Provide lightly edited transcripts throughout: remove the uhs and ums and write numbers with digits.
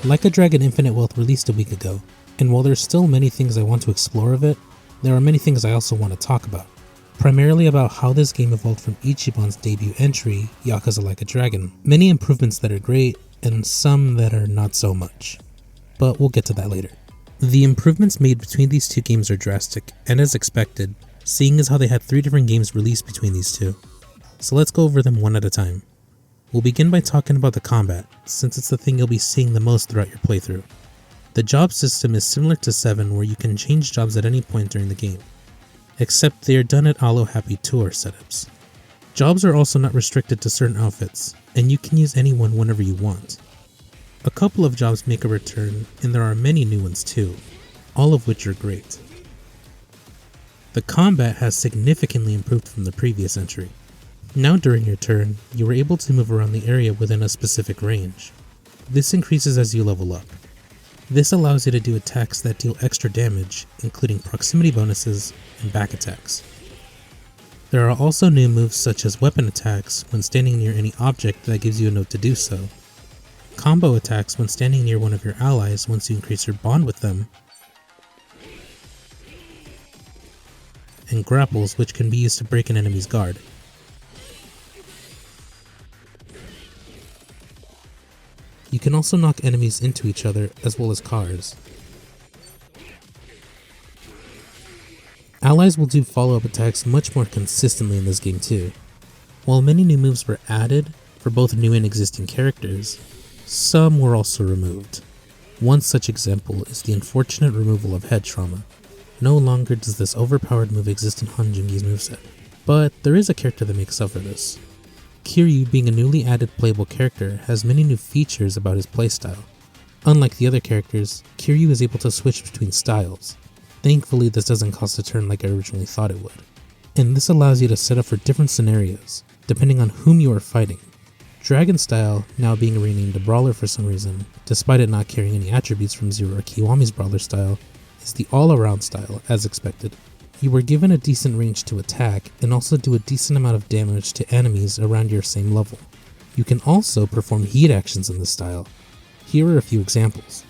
Like a Dragon Infinite Wealth released a week ago, and while there's still many things I want to explore of it, there are many things I also want to talk about. Primarily about how this game evolved from Ichiban's debut entry, Yakuza Like a Dragon. Many improvements that are great, and some that are not so much. But we'll get to that later. The improvements made between these two games are drastic, and as expected, seeing as how they had 3 different games released between these two. So let's go over them one at a time. We'll begin by talking about the combat, since it's the thing you'll be seeing the most throughout your playthrough. The job system is similar to 7, where you can change jobs at any point during the game, except they are done at Alo Happy Tour setups. Jobs are also not restricted to certain outfits, and you can use anyone whenever you want. A couple of jobs make a return, and there are many new ones too, all of which are great. The combat has significantly improved from the previous entry. Now during your turn, you are able to move around the area within a specific range. This increases as you level up. This allows you to do attacks that deal extra damage, including proximity bonuses and back attacks. There are also new moves such as weapon attacks when standing near any object that gives you a note to do so, combo attacks when standing near one of your allies once you increase your bond with them, and grapples which can be used to break an enemy's guard. You can also knock enemies into each other as well as cars. Allies will do follow-up attacks much more consistently in this game too. While many new moves were added for both new and existing characters, some were also removed. One such example is the unfortunate removal of head trauma. No longer does this overpowered move exist in Hanjungi's moveset, but there is a character that makes up for this. Kiryu, being a newly added playable character, has many new features about his playstyle. Unlike the other characters, Kiryu is able to switch between styles. Thankfully, this doesn't cost a turn like I originally thought it would. And this allows you to set up for different scenarios, depending on whom you are fighting. Dragon style, now being renamed a brawler for some reason, despite it not carrying any attributes from Zero or Kiwami's brawler style, is the all-around style, as expected. You were given a decent range to attack, and also do a decent amount of damage to enemies around your same level. You can also perform heat actions in this style. Here are a few examples.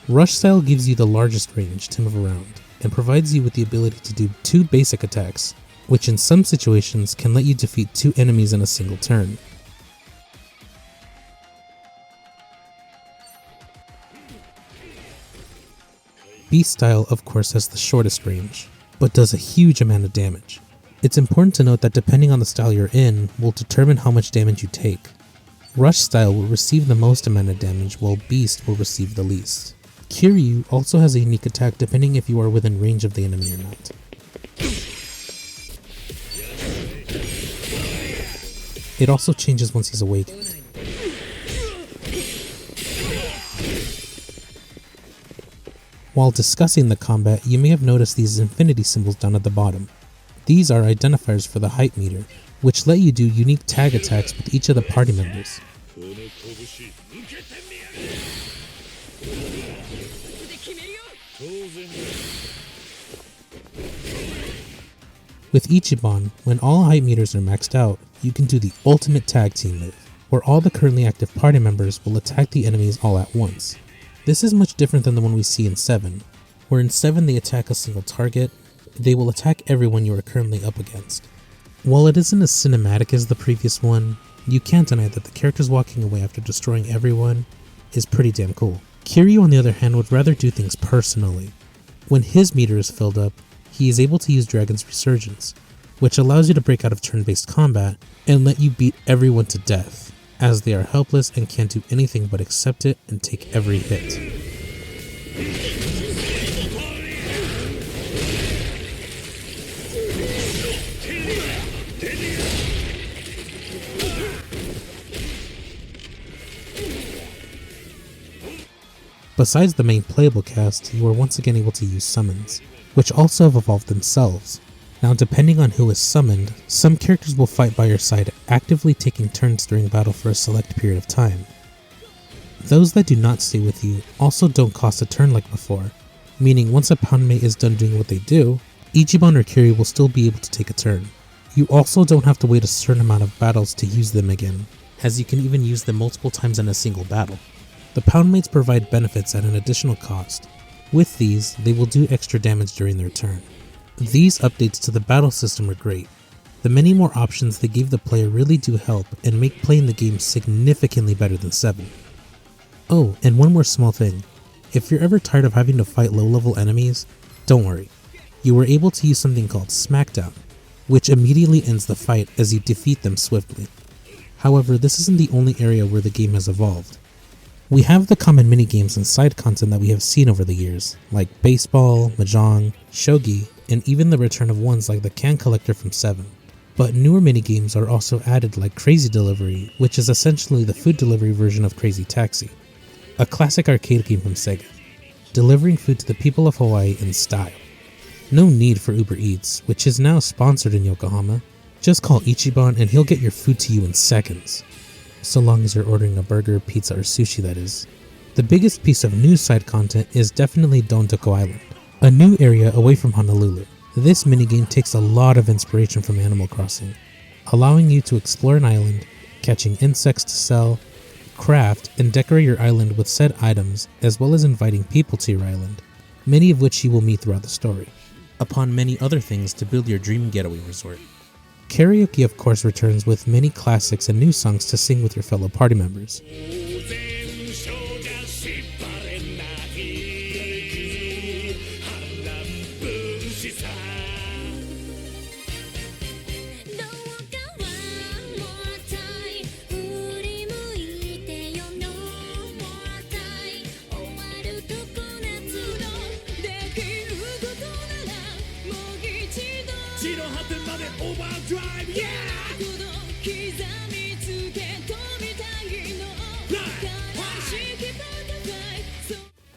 Rush style gives you the largest range to move around, and provides you with the ability to do 2 basic attacks, which in some situations can let you defeat 2 enemies in a single turn. Beast style of course has the shortest range, but does a huge amount of damage. It's important to note that depending on the style you're in will determine how much damage you take. Rush style will receive the most amount of damage, while Beast will receive the least. Kiryu also has a unique attack depending if you are within range of the enemy or not. It also changes once he's awakened. While discussing the combat, you may have noticed these infinity symbols down at the bottom. These are identifiers for the height meter, which let you do unique tag attacks with each of the party members. With Ichiban, when all height meters are maxed out, you can do the ultimate tag team move, where all the currently active party members will attack the enemies all at once. This is much different than the one we see in 7, where in 7 they attack a single target, they will attack everyone you are currently up against. While it isn't as cinematic as the previous one, you can't deny that the characters walking away after destroying everyone is pretty damn cool. Kiryu on the other hand would rather do things personally. When his meter is filled up, he is able to use Dragon's Resurgence, which allows you to break out of turn-based combat and let you beat everyone to death, as they are helpless and can't do anything but accept it and take every hit. Besides the main playable cast, you are once again able to use summons, which also have evolved themselves, Now, depending on who is summoned, some characters will fight by your side, actively taking turns during battle for a select period of time. Those that do not stay with you also don't cost a turn like before, meaning once a pound mate is done doing what they do, Ichiban or Kiryu will still be able to take a turn. You also don't have to wait a certain amount of battles to use them again, as you can even use them multiple times in a single battle. The pound mates provide benefits at an additional cost. With these, they will do extra damage during their turn. These updates to the battle system are great. The many more options they gave the player really do help and make playing the game significantly better than 7. Oh, and one more small thing. If you're ever tired of having to fight low-level enemies, don't worry. You were able to use something called Smackdown, which immediately ends the fight as you defeat them swiftly. However, this isn't the only area where the game has evolved. We have the common minigames and side content that we have seen over the years, like baseball, mahjong, shogi, and even the return of ones like the can collector from 7. But newer minigames are also added like Crazy Delivery, which is essentially the food delivery version of Crazy Taxi, a classic arcade game from Sega, delivering food to the people of Hawaii in style. No need for Uber Eats, which is now sponsored in Yokohama. Just call Ichiban and he'll get your food to you in seconds. So long as you're ordering a burger, pizza, or sushi, that is. The biggest piece of new side content is definitely Dontoko Island, a new area away from Honolulu. This minigame takes a lot of inspiration from Animal Crossing, allowing you to explore an island, catching insects to sell, craft, and decorate your island with said items, as well as inviting people to your island, many of which you will meet throughout the story, upon many other things to build your dream getaway resort. Karaoke of course returns with many classics and new songs to sing with your fellow party members.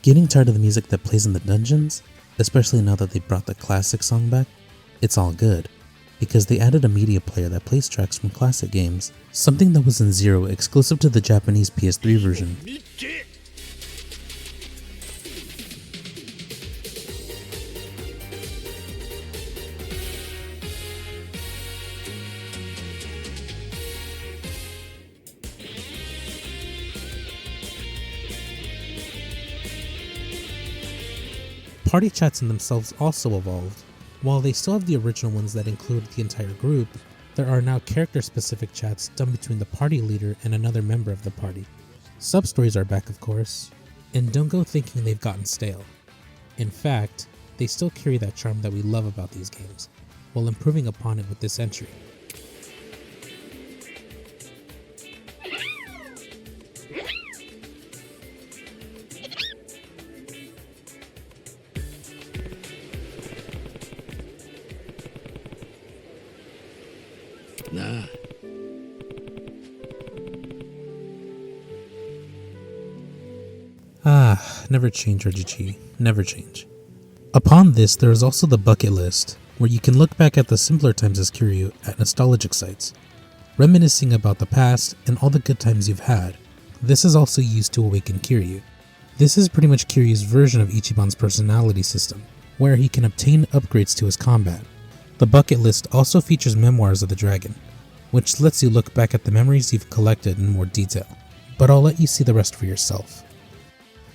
Getting tired of the music that plays in the dungeons? Especially now that they brought the classic song back? It's all good, because they added a media player that plays tracks from classic games, something that was in Zero exclusive to the Japanese PS3 version. Party chats in themselves also evolved. While they still have the original ones that include the entire group, there are now character-specific chats done between the party leader and another member of the party. Sub-stories are back, of course, and don't go thinking they've gotten stale. In fact, they still carry that charm that we love about these games, while improving upon it with this entry. Nah. Never change, RGG. Never change. Upon this, there is also the bucket list, where you can look back at the simpler times as Kiryu at nostalgic sites, reminiscing about the past and all the good times you've had. This is also used to awaken Kiryu. This is pretty much Kiryu's version of Ichiban's personality system, where he can obtain upgrades to his combat. The bucket list also features Memoirs of the Dragon, which lets you look back at the memories you've collected in more detail, but I'll let you see the rest for yourself.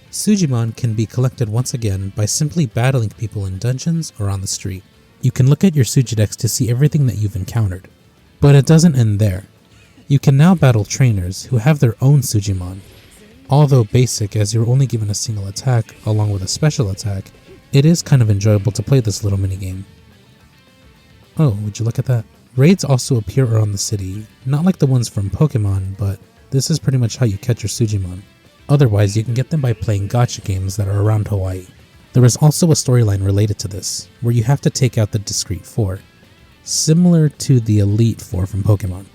Sujimon can be collected once again by simply battling people in dungeons or on the street. You can look at your Sujidex to see everything that you've encountered, but it doesn't end there. You can now battle trainers who have their own Sujimon. Although basic as you're only given a single attack along with a special attack, it is kind of enjoyable to play this little minigame. Oh, would you look at that? Raids also appear around the city, not like the ones from Pokemon, but this is pretty much how you catch your Sujimon. Otherwise, you can get them by playing gacha games that are around Hawaii. There is also a storyline related to this, where you have to take out the Discreet Four, similar to the Elite Four from Pokemon.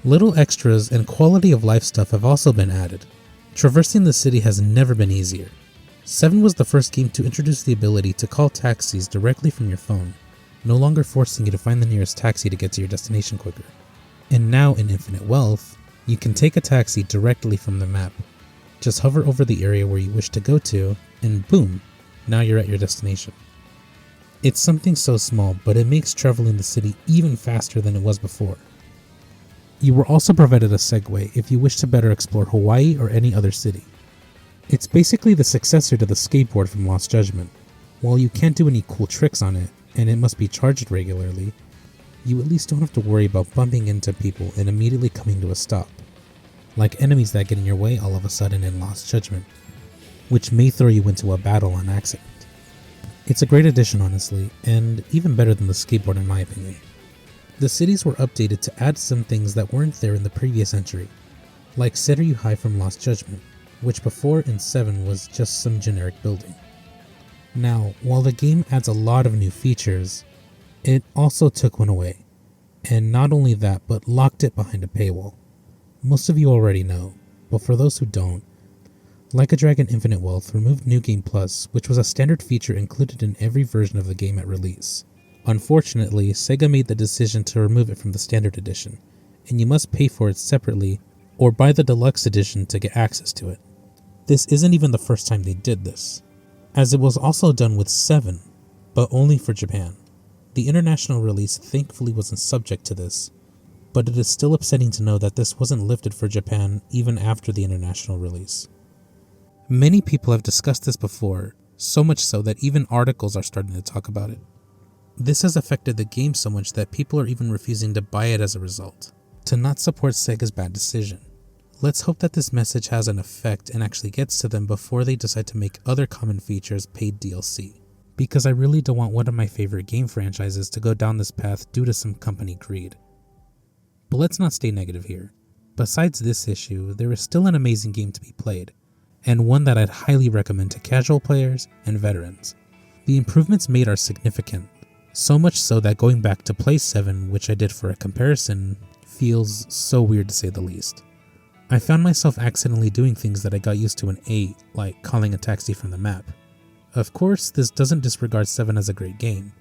Little extras and quality of life stuff have also been added. Traversing the city has never been easier. 7 was the first game to introduce the ability to call taxis directly from your phone. no longer forcing you to find the nearest taxi to get to your destination quicker. And now in Infinite Wealth, you can take a taxi directly from the map. Just hover over the area where you wish to go to, and boom, now you're at your destination. It's something so small, but it makes traveling the city even faster than it was before. You were also provided a segue if you wish to better explore Hawaii or any other city. It's basically the successor to the skateboard from Lost Judgment. While you can't do any cool tricks on it, and it must be charged regularly, you at least don't have to worry about bumping into people and immediately coming to a stop, like enemies that get in your way all of a sudden in Lost Judgment, which may throw you into a battle on accident. It's a great addition, honestly, and even better than the skateboard in my opinion. The cities were updated to add some things that weren't there in the previous entry, like Seiryu High from Lost Judgment, which before in 7 was just some generic building. Now, while the game adds a lot of new features, it also took one away, and not only that, but locked it behind a paywall. Most of you already know, but for those who don't, Like a Dragon Infinite Wealth removed New Game Plus, which was a standard feature included in every version of the game at release. Unfortunately, Sega made the decision to remove it from the standard edition, and you must pay for it separately or buy the deluxe edition to get access to it. This isn't even the first time they did this, as it was also done with 7, but only for Japan. The international release thankfully wasn't subject to this, but it is still upsetting to know that this wasn't lifted for Japan even after the international release. Many people have discussed this before, so much so that even articles are starting to talk about it. This has affected the game so much that people are even refusing to buy it as a result, to not support Sega's bad decision. Let's hope that this message has an effect and actually gets to them before they decide to make other common features paid DLC, because I really don't want one of my favorite game franchises to go down this path due to some company greed. But let's not stay negative here. Besides this issue, there is still an amazing game to be played, and one that I'd highly recommend to casual players and veterans. The improvements made are significant, so much so that going back to play 7, which I did for a comparison, feels so weird to say the least. I found myself accidentally doing things that I got used to in 8, like calling a taxi from the map. Of course, this doesn't disregard 7 as a great game,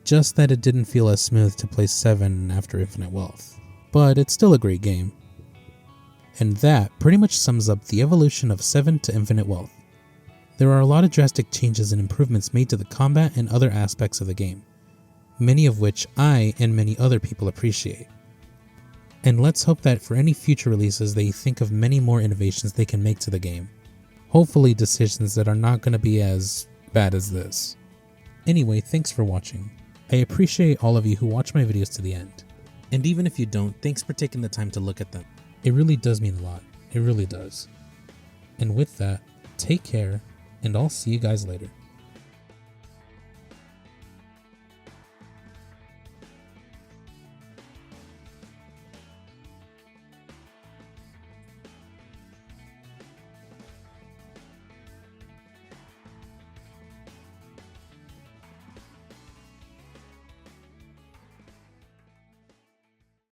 just that it didn't feel as smooth to play 7 after Infinite Wealth. But it's still a great game. And that pretty much sums up the evolution of 7 to Infinite Wealth. There are a lot of drastic changes and improvements made to the combat and other aspects of the game, many of which I and many other people appreciate. And let's hope that for any future releases they think of many more innovations they can make to the game. Hopefully decisions that are not going to be as bad as this. Anyway, thanks for watching. I appreciate all of you who watch my videos to the end. And even if you don't, thanks for taking the time to look at them. It really does mean a lot. It really does. And with that, take care, and I'll see you guys later.